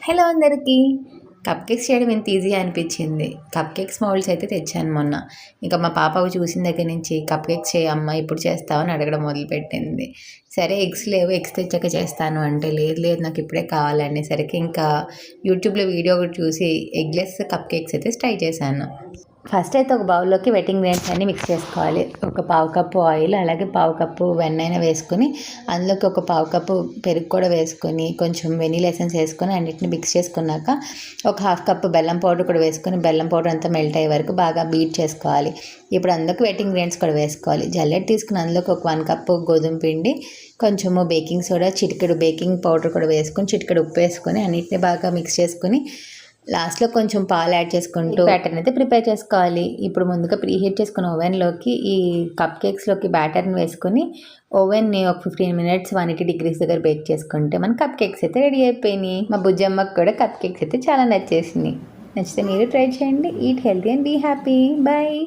Hello అందరికీ. Cup cakes చేయడం ఎంత ఈజీ అనిపించింది. కప్ కేక్స్ మౌల్డ్స్ అయితే తెచ్చాను మొన్న. ఇంకా మా పాప అవి చూసిన దగ్గర నుంచి కప్ కేక్స్ చేయమ్మా ఎప్పుడు చేస్తావు అని అడగడం మొదలుపెట్టింది. సరే ఎగ్స్ లేవు, ఎగ్స్ తెచ్చాక చేస్తాను అంటే లేదు లేదు నాకు ఇప్పుడే కావాలనేసరికి ఇంకా యూట్యూబ్లో వీడియో ఒకటి చూసి ఎగ్లెస్ కప్ కేక్స్ అయితే ట్రై చేశాను. ఫస్ట్ అయితే ఒక బౌల్లోకి వెట్ ఇంగ్రీడియంట్స్ అన్నీ మిక్స్ చేసుకోవాలి. ఒక పావు కప్పు ఆయిల్, అలాగే పావు కప్పు వెన్నైనా వేసుకొని అందులోకి ఒక పావు కప్పు పెరుగు కూడా వేసుకొని కొంచెం వెనీలా ఎసెన్స్ వేసుకొని అన్నిటిని మిక్స్ చేసుకున్నాక ఒక హాఫ్ కప్పు బెల్లం పౌడర్ కూడా వేసుకొని బెల్లం పౌడర్ అంతా మెల్ట్ అయ్యే వరకు బాగా బీట్ చేసుకోవాలి. ఇప్పుడు అందులోకి వెట్ ఇంగ్రీడియంట్స్ కూడా వేసుకోవాలి. జల్లెడ తీసుకుని అందులోకి ఒక 1 కప్పు గోధుమ పిండి, కొంచెము బేకింగ్ సోడా, చిటికెడు బేకింగ్ పౌడర్ కూడా వేసుకొని చిటికెడు ఉప్పు వేసుకొని అన్నిటిని బాగా మిక్స్ చేసుకొని లాస్ట్లో కొంచెం పాలు యాడ్ చేసుకుంటూ బ్యాటర్ని అయితే ప్రిపేర్ చేసుకోవాలి. ఇప్పుడు ముందుగా ప్రీహీట్ చేసుకున్న ఓవెన్లోకి ఈ కప్ కేక్స్లోకి బ్యాటర్ని వేసుకొని ఓవెన్ని ఒక 15 మినిట్స్ 180 డిగ్రీస్ దగ్గర బేక్ చేసుకుంటే మన కప్ కేక్స్ అయితే రెడీ అయిపోయినాయి. మా బుజ్జమ్మకి కూడా కప్ కేక్స్ అయితే చాలా నచ్చేసినాయి. నచ్చితే మీరు ట్రై చేయండి. Eat healthy and be happy. Bye.